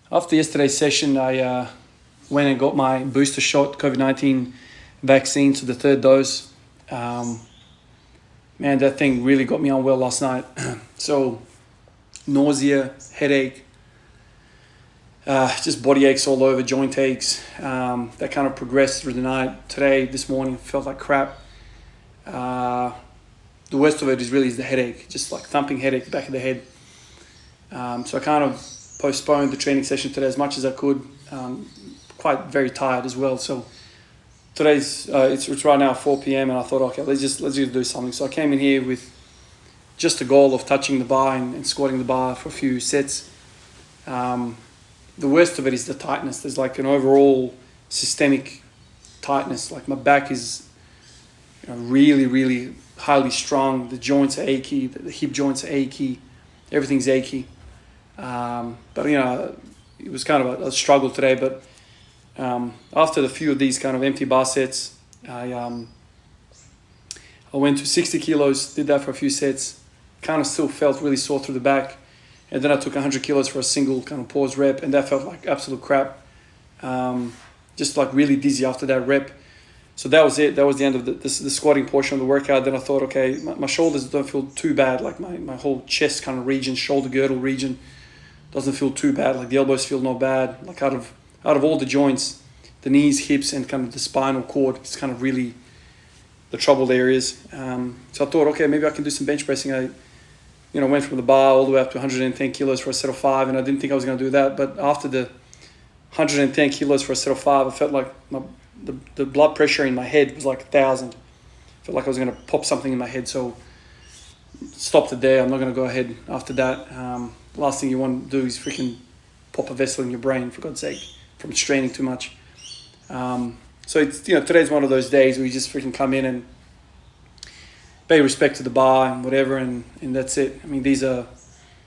After yesterday's session, I went and got my booster shot, COVID-19 vaccine, to the third dose. Man, that thing really got me unwell last night. So, nausea, headache, just body aches all over, joint aches. That kind of progressed through the night. Today, this morning, felt like crap. The worst of it is the headache, just like thumping headache, the back of the head. So I kind of postponed the training session today as much as I could. Quite very tired as well. So today's it's right now 4 p.m. and I thought, okay, let's just do something. So I came in here with just the goal of touching the bar and squatting the bar for a few sets. The worst of it is the tightness. There's like an overall systemic tightness. Like my back is really highly strung. The joints are achy. The hip joints are achy. Everything's achy. But it was kind of a struggle today. But after a few of these kind of empty bar sets, I went to 60 kilos, did that for a few sets, kind of still felt really sore through the back. And then I took 100 kilos for a single kind of pause rep, and that felt like absolute crap. Just like really dizzy after that rep. So that was it. That was the end of the squatting portion of the workout. Then I thought, okay, my shoulders don't feel too bad. Like my whole chest kind of region, shoulder girdle region doesn't feel too bad. Like the elbows feel not bad. Like out of all the joints, the knees, hips, and kind of the spinal cord, it's kind of really the troubled areas. So I thought, okay, maybe I can do some bench pressing. I went from the bar all the way up to 110 kilos for a set of 5, and I didn't think I was going to do that. But after the 110 kilos for a set of 5, I felt like the blood pressure in my head was like 1,000. I felt like I was going to pop something in my head. So stopped it there. I'm not going to go ahead after that. Last thing you want to do is freaking pop a vessel in your brain, for God's sake, from straining too much. So it's today's one of those days where you just freaking come in and pay respect to the bar and whatever, and that's it. I mean, these are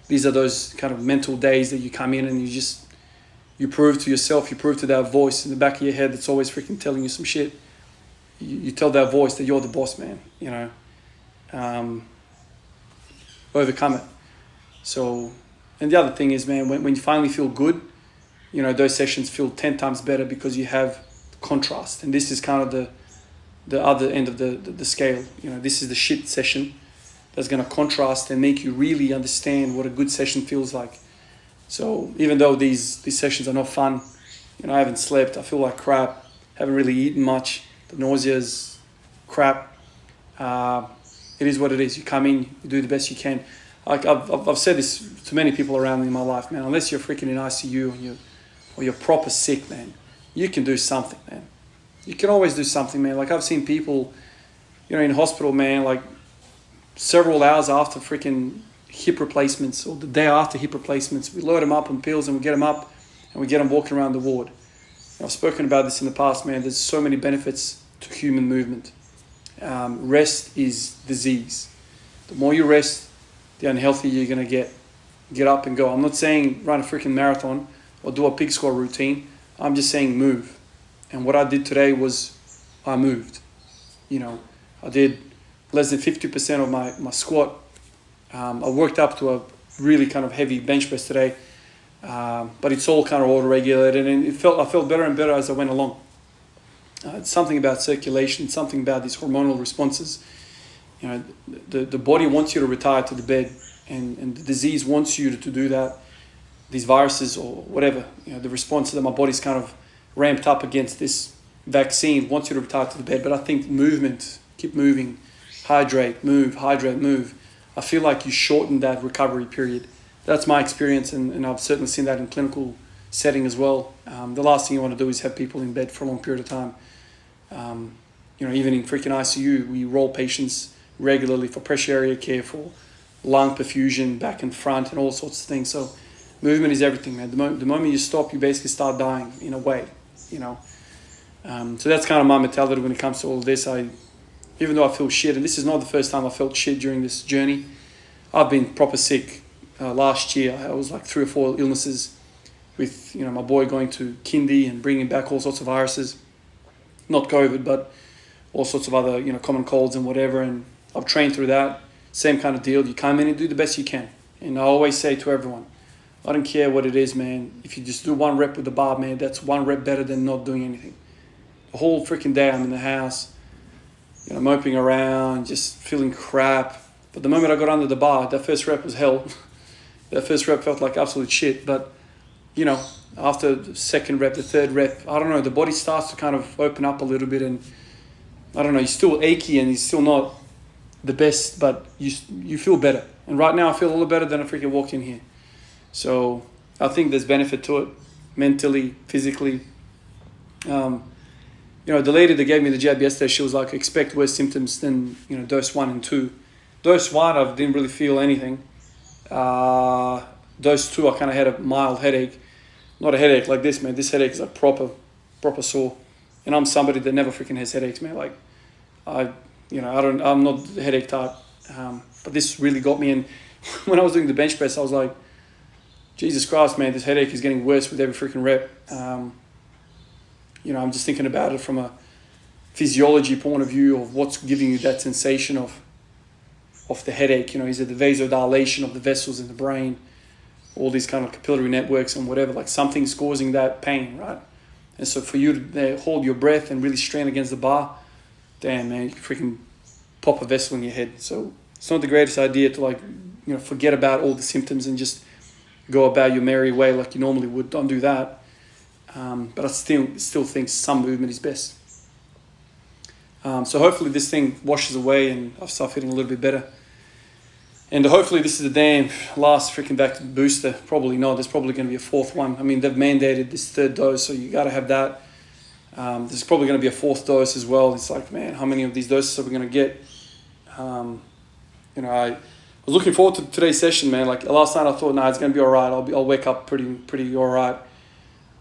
those kind of mental days that you come in and you prove to yourself, you prove to that voice in the back of your head that's always freaking telling you some shit. You tell that voice that you're the boss, man. Overcome it. So, and the other thing is, man, when you finally feel good, those sessions feel 10 times better because you have contrast. And this is kind of the other end of the scale. This is the shit session that's going to contrast and make you really understand what a good session feels like. So even though these sessions are not fun, I haven't slept, I feel like crap, haven't really eaten much, the nausea is crap. It is what it is. You come in, you do the best you can. Like I've said this to many people around me in my life, man. Unless you're freaking in ICU or you're proper sick, man, you can do something, man. You can always do something, man. Like I've seen people, in hospital, man, like several hours after freaking hip replacements or the day after hip replacements, we load them up on pills and we get them up and we get them walking around the ward. I've spoken about this in the past, man. There's so many benefits to human movement. Rest is disease. The more you rest, the unhealthier you're going to get. Get up and go. I'm not saying run a freaking marathon or do a pig squat routine. I'm just saying move. And what I did today was I moved. I did less than 50% of my squat. I worked up to a really kind of heavy bench press today. But it's all kind of auto-regulated, and I felt better and better as I went along. It's something about circulation, something about these hormonal responses. The body wants you to retire to the bed, and the disease wants you to do that. These viruses or whatever, the response that my body's kind of ramped up against this vaccine wants you to retire to the bed. But I think movement, keep moving, hydrate, move. I feel like you shorten that recovery period. That's my experience, and I've certainly seen that in clinical setting as well. The last thing you want to do is have people in bed for a long period of time. Even in freaking ICU, we roll patients regularly for pressure area care, for lung perfusion, back and front, and all sorts of things. So movement is everything, man. The moment you stop, you basically start dying in a way, So that's kind of my mentality when it comes to all of this. Even though I feel shit, and this is not the first time I felt shit during this journey, I've been proper sick. Last year, I was like 3 or 4 illnesses with, my boy going to kindy and bringing back all sorts of viruses. Not COVID, but all sorts of other, common colds and whatever. And I've trained through that. Same kind of deal. You come in and do the best you can. And I always say to everyone, I don't care what it is, man. If you just do 1 rep with the bar, man, that's 1 rep better than not doing anything. The whole freaking day I'm in the house, moping around, just feeling crap. But the moment I got under the bar, that first rep was hell. That first rep felt like absolute shit. But, after the second rep, the third rep, I don't know, the body starts to kind of open up a little bit, and I don't know, you're still achy and you're still not the best, but you feel better. And right now I feel a little better than I freaking walked in here. So I think there's benefit to it, mentally, physically. The lady that gave me the jab yesterday, she was like, expect worse symptoms than, dose 1 and 2. Dose 1, I didn't really feel anything. Dose 2, I kind of had a mild headache. Not a headache like this, man. This headache is like proper sore. And I'm somebody that never freaking has headaches, man. Like, I'm not the headache type. But this really got me. And when I was doing the bench press, I was like, Jesus Christ, man, this headache is getting worse with every freaking rep. I'm just thinking about it from a physiology point of view of what's giving you that sensation of the headache. Is it the vasodilation of the vessels in the brain, all these kind of capillary networks and whatever, like something's causing that pain, right? And so for you to hold your breath and really strain against the bar, damn, man, you can freaking pop a vessel in your head. So it's not the greatest idea to forget about all the symptoms and just go about your merry way like you normally would. Don't do that. But I still think some movement is best. So hopefully this thing washes away and I start feeling a little bit better. And hopefully this is the damn last freaking vaccine booster. Probably not. There's probably going to be a 4th one. I mean, they've mandated this 3rd dose, so you got to have that. There's probably going to be a 4th dose as well. It's like, man, how many of these doses are we going to get? I was looking forward to today's session, man. Like last night I thought, it's going to be all right. I'll wake up pretty all right.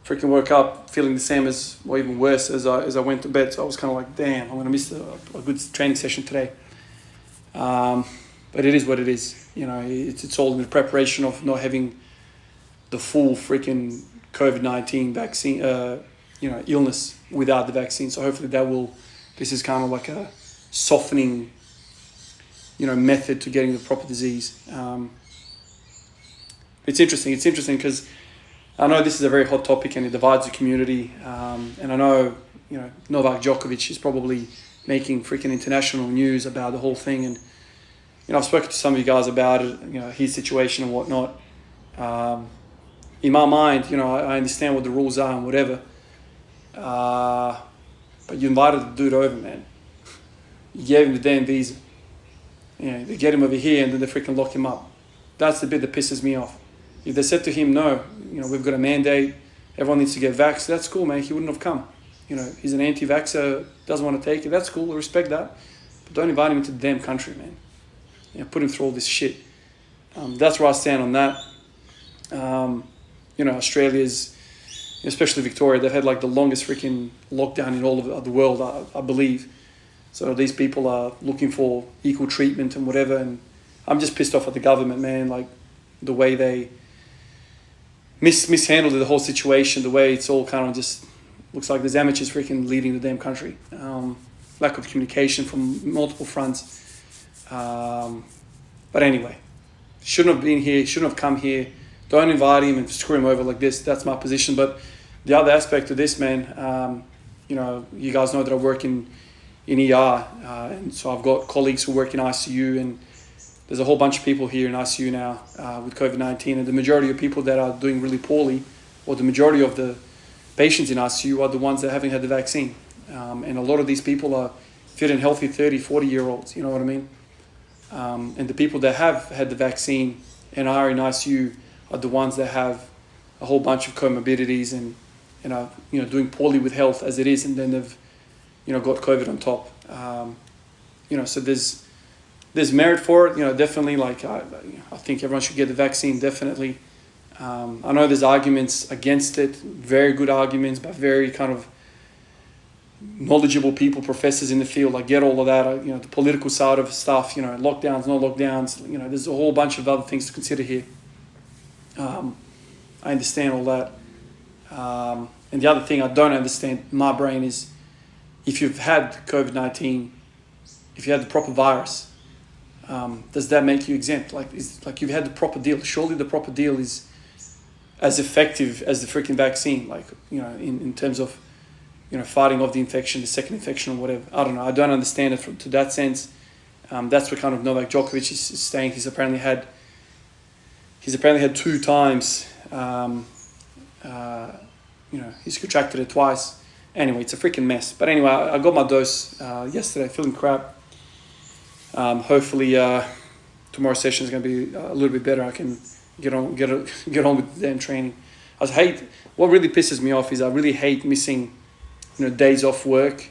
Freaking woke up feeling the same or even worse as I went to bed. So I was kind of like, damn, I'm going to miss a good training session today. But it is what it is. It's all in the preparation of not having the full freaking COVID-19 vaccine, illness without the vaccine. So hopefully this is kind of like a softening, method to getting the proper disease. It's interesting because I know this is a very hot topic and it divides the community. And I know, Novak Djokovic is probably making freaking international news about the whole thing. And, I've spoken to some of you guys about it, his situation and whatnot. In my mind, I understand what the rules are and whatever. But you invited the dude over, man. You gave him the damn visa. They get him over here and then they freaking lock him up. That's the bit that pisses me off. If they said to him, no, we've got a mandate, everyone needs to get vaxxed, that's cool, man. He wouldn't have come. He's an anti-vaxxer, doesn't want to take it. That's cool, I respect that. But don't invite him into the damn country, man. Put him through all this shit. That's where I stand on that. Australia's, especially Victoria, they've had like the longest freaking lockdown in all of the world, I believe. So these people are looking for equal treatment and whatever. And I'm just pissed off at the government, man. Like the way they mishandled the whole situation, the way it's all kind of just looks like there's amateurs freaking leading the damn country. Lack of communication from multiple fronts. But anyway, shouldn't have been here, shouldn't have come here. Don't invite him and screw him over like this. That's my position. But the other aspect of this, man, you guys know that I work in ER, and so I've got colleagues who work in ICU, and there's a whole bunch of people here in ICU now with COVID-19, and the majority of people that are doing really poorly, or the majority of the patients in ICU are the ones that haven't had the vaccine. And a lot of these people are fit and healthy 30, 40-year-olds, you know what I mean? And the people that have had the vaccine and are in ICU are the ones that have a whole bunch of comorbidities and are doing poorly with health as it is, and then they've got COVID on top. So there's merit for it. Definitely. Like I think everyone should get the vaccine. Definitely. I know there's arguments against it. Very good arguments by very kind of knowledgeable people, professors in the field. I get all of that. The political side of stuff. Lockdowns, no lockdowns. There's a whole bunch of other things to consider here. I understand all that. And the other thing I don't understand in my brain is if you've had COVID-19, if you had the proper virus, does that make you exempt? Like you've had the proper deal. Surely the proper deal is as effective as the freaking vaccine, like, you know, in terms of, you know, fighting off the infection, the second infection or whatever. I don't know. I don't understand it to that sense. That's what kind of Novak Djokovic is saying. He's apparently had 2 times, you know, he's contracted it twice. Anyway, it's a freaking mess. But anyway, I got my dose yesterday, feeling crap. Hopefully tomorrow's session is going to be a little bit better. I can get on with the damn training. What really pisses me off is I really hate missing, you know, days off work.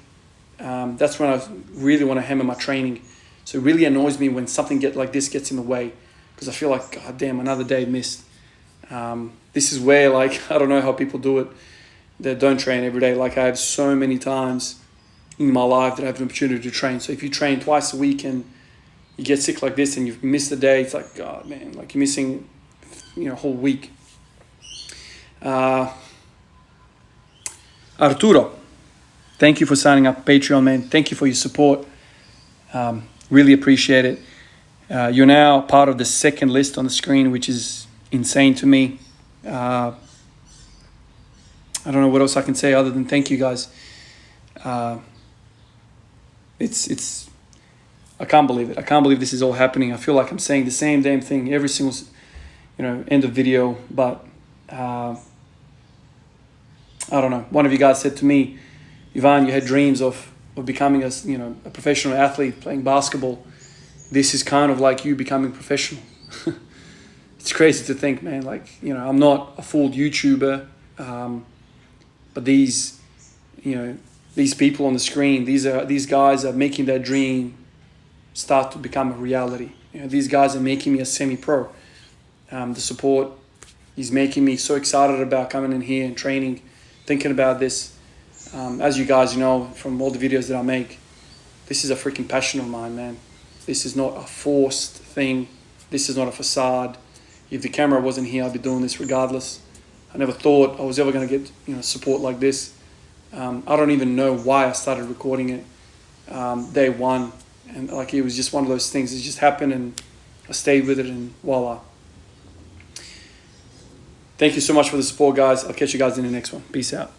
That's when I really want to hammer my training. So it really annoys me when something like this gets in the way, because I feel like, God damn, another day missed. This is where, like, I don't know how people do it that don't train every day. Like, I have so many times in my life that I have an opportunity to train. So if you train twice a week and you get sick like this and you've missed a day, it's like, God, man, like you're missing, you know, a whole week. Arturo, thank you for signing up Patreon, man. Thank you for your support. Really appreciate it. You're now part of the second list on the screen, which is insane to me. I don't know what else I can say other than thank you guys. It's I can't believe it. I can't believe this is all happening. I feel like I'm saying the same damn thing every single, you know, end of video. But I don't know. One of you guys said to me, Ivan, you had dreams of becoming a professional athlete playing basketball. This is kind of like you becoming professional. It's crazy to think, man. Like, you know, I'm not a full YouTuber, but these people on the screen, these guys are making that dream start to become a reality. You know, these guys are making me a semi-pro. The support is making me so excited about coming in here and training, thinking about this. As you guys know from all the videos that I make, this is a freaking passion of mine, man. This is not a forced thing. This is not a facade. If the camera wasn't here, I'd be doing this regardless. I never thought I was ever going to get, you know, support like this. I don't even know why I started recording it day one. And like, it was just one of those things. It just happened and I stayed with it and voila. Thank you so much for the support, guys. I'll catch you guys in the next one. Peace out.